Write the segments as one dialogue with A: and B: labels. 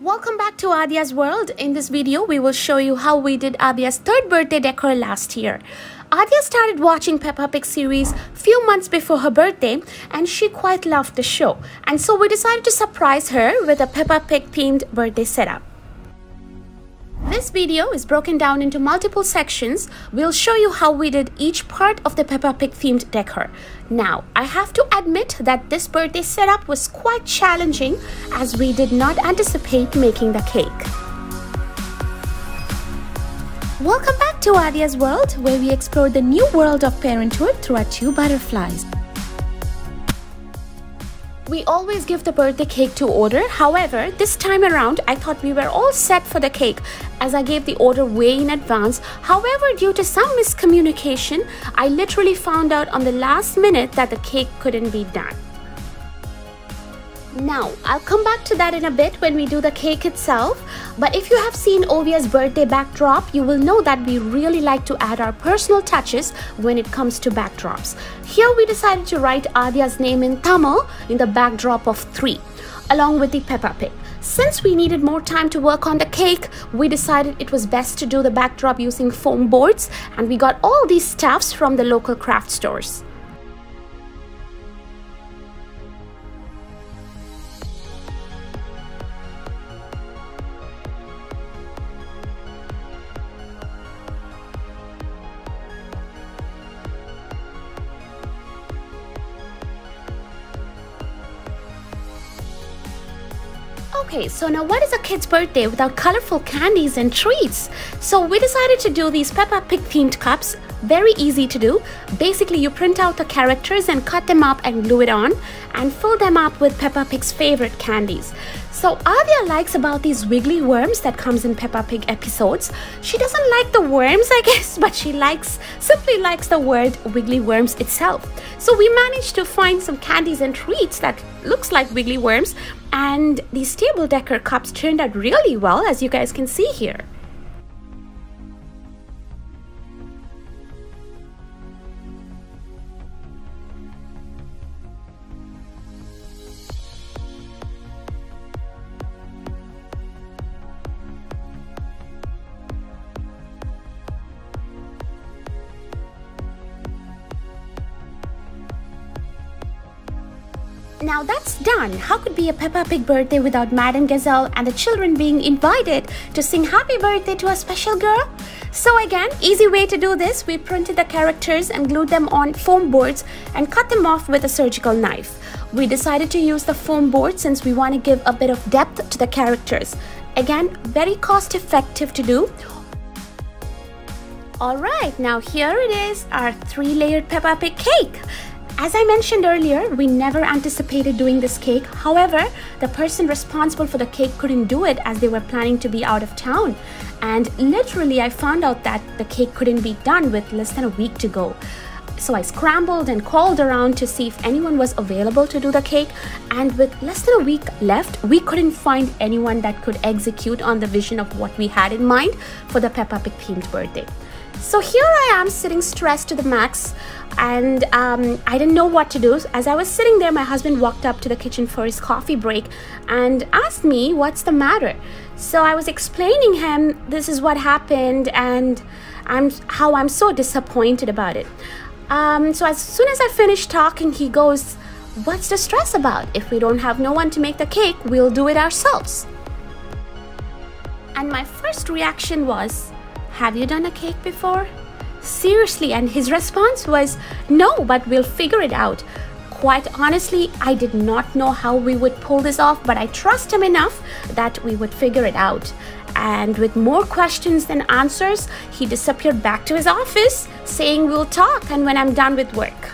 A: Welcome back to Aadhiya's world. In this video, we will show you how we did Aadhiya's third birthday decor last year. Aadhiya started watching Peppa Pig series few months before her birthday and she quite loved the show. And so we decided to surprise her with a Peppa Pig themed birthday setup. This video is broken down into multiple sections. We'll show you how we did each part of the Peppa Pig themed decor. Now, I have to admit that this birthday setup was quite challenging as we did not anticipate making the cake. Welcome back to Aadhiya's world, where we explore the new world of parenthood through our two butterflies. We always give the birthday cake to order. However, this time around, I thought we were all set for the cake as I gave the order way in advance. However, due to some miscommunication, I literally found out on the last minute that the cake couldn't be done. Now, I'll come back to that in a bit when we do the cake itself. But if you have seen Ovia's birthday backdrop, you will know that we really like to add our personal touches when it comes to backdrops. Here we decided to write Aadhiya's name in Tamil in the backdrop of 3, along with the Peppa Pig. Since we needed more time to work on the cake, we decided it was best to do the backdrop using foam boards, and we got all these stuffs from the local craft stores. Okay, so now what is a kid's birthday without colorful candies and treats? So we decided to do these Peppa Pig themed cups. Very easy to do. Basically, you print out the characters and cut them up and glue it on and fill them up with Peppa Pig's favorite candies. So Aadhiya likes about these wiggly worms that comes in Peppa Pig episodes. She doesn't like the worms, I guess, but she simply likes the word wiggly worms itself. So we managed to find some candies and treats that looks like wiggly worms, and these table decor cups turned out really well, as you guys can see here. Now that's done. How could be a Peppa Pig birthday without Madam Gazelle and the children being invited to sing happy birthday to a special girl? So again, easy way to do this. We printed the characters and glued them on foam boards and cut them off with a surgical knife. We decided to use the foam board since we want to give a bit of depth to the characters. Again, very cost effective to do. Alright, now here it is, our 3-layered Peppa Pig cake. As I mentioned earlier, we never anticipated doing this cake. However, the person responsible for the cake couldn't do it as they were planning to be out of town. And literally, I found out that the cake couldn't be done with less than a week to go. So I scrambled and called around to see if anyone was available to do the cake. And with less than a week left, we couldn't find anyone that could execute on the vision of what we had in mind for the Peppa Pig themed birthday. So here I am sitting stressed to the max, and I didn't know what to do. As I was sitting there, my husband walked up to the kitchen for his coffee break and asked me what's the matter. So I was explaining him this is what happened and how I'm so disappointed about it. So as soon as I finished talking, he goes, "What's the stress about? If we don't have no one to make the cake, we'll do it ourselves." And my first reaction was, "Have you done a cake before?" Seriously, and his response was, "No, but we'll figure it out." Quite honestly, I did not know how we would pull this off, but I trust him enough that we would figure it out. And with more questions than answers, he disappeared back to his office saying we'll talk and when I'm done with work.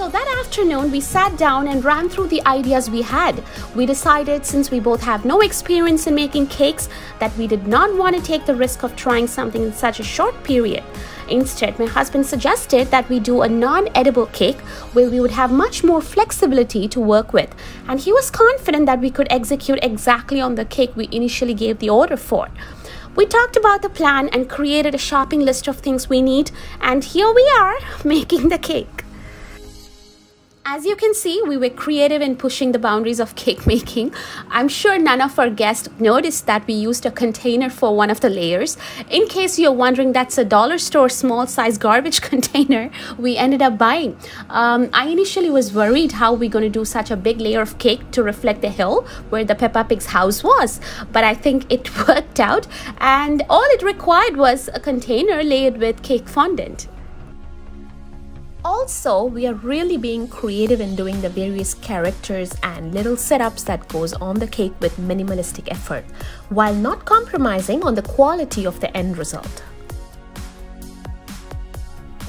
A: So that afternoon, we sat down and ran through the ideas we had. We decided, since we both have no experience in making cakes, that we did not want to take the risk of trying something in such a short period. Instead, my husband suggested that we do a non-edible cake where we would have much more flexibility to work with. And he was confident that we could execute exactly on the cake we initially gave the order for. We talked about the plan and created a shopping list of things we need. And here we are, making the cake. As you can see, we were creative in pushing the boundaries of cake making. I'm sure none of our guests noticed that we used a container for one of the layers. In case you're wondering, that's a dollar store small size garbage container we ended up buying. I initially was worried how we're going to do such a big layer of cake to reflect the hill where the Peppa Pig's house was. But I think it worked out, and all it required was a container layered with cake fondant. Also, we are really being creative in doing the various characters and little setups that goes on the cake with minimalistic effort, while not compromising on the quality of the end result.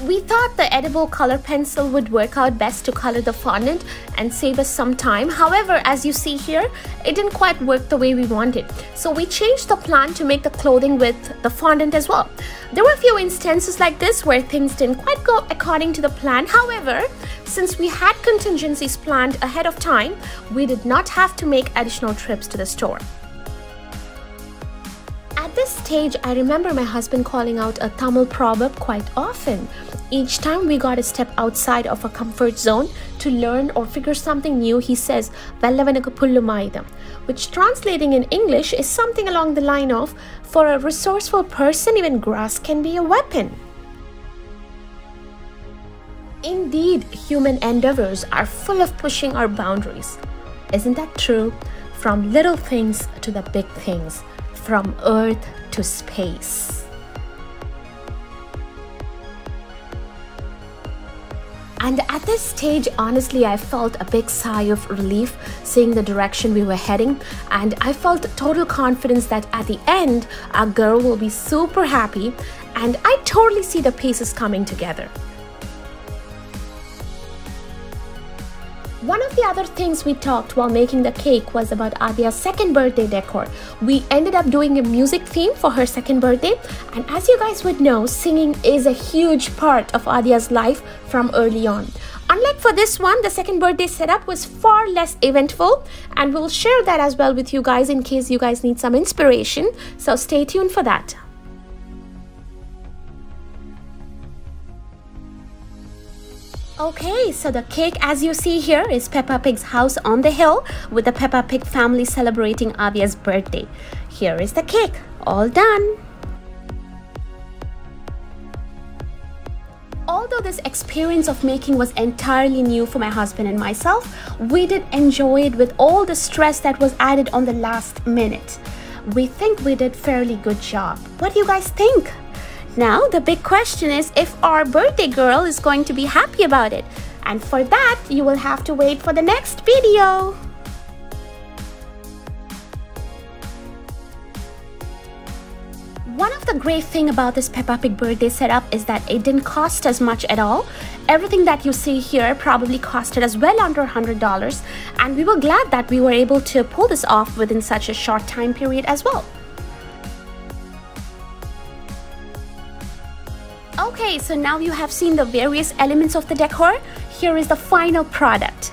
A: We thought the edible color pencil would work out best to color the fondant and save us some time. However, as you see here, it didn't quite work the way we wanted. So we changed the plan to make the clothing with the fondant as well. There were a few instances like this where things didn't quite go according to the plan. However, since we had contingencies planned ahead of time, we did not have to make additional trips to the store. At this stage, I remember my husband calling out a Tamil proverb quite often. Each time we got to step outside of our comfort zone to learn or figure something new, he says, "Vellavanakku pullu maayidam," which translating in English is something along the line of, for a resourceful person, even grass can be a weapon. Indeed, human endeavors are full of pushing our boundaries. Isn't that true? From little things to the big things. From Earth to space. And at this stage, honestly, I felt a big sigh of relief seeing the direction we were heading, and I felt total confidence that at the end, our girl will be super happy, and I totally see the pieces coming together. One of the other things we talked while making the cake was about Aadhiya's second birthday decor. We ended up doing a music theme for her second birthday, and as you guys would know, singing is a huge part of Aadhiya's life from early on. Unlike for this one, the second birthday setup was far less eventful, and we'll share that as well with you guys in case you guys need some inspiration, so stay tuned for that. Okay, so the cake, as you see here, is Peppa Pig's house on the hill with the Peppa Pig family celebrating Aadhiya's birthday. Here is the cake, all done. Although this experience of making was entirely new for my husband and myself, we did enjoy it with all the stress that was added on the last minute. We think we did fairly good job. What do you guys think? Now, the big question is if our birthday girl is going to be happy about it. And for that, you will have to wait for the next video. One of the great things about this Peppa Pig birthday setup is that it didn't cost us much at all. Everything that you see here probably costed us well under $100. And we were glad that we were able to pull this off within such a short time period as well. Okay, so now you have seen the various elements of the decor. Here is the final product.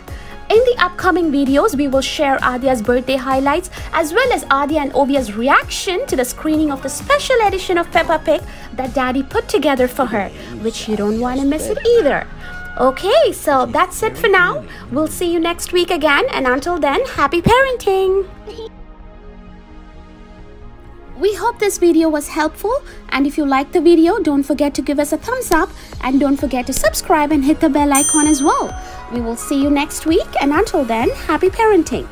A: In the upcoming videos, we will share Aadhiya's birthday highlights as well as Aadhiya and Ovia's reaction to the screening of the special edition of Peppa Pig that Daddy put together for her, which you don't want to miss it either. Okay, so that's it for now. We'll see you next week again, and until then, happy parenting! We hope this video was helpful, and if you liked the video, don't forget to give us a thumbs up and don't forget to subscribe and hit the bell icon as well. We will see you next week, and until then, happy parenting!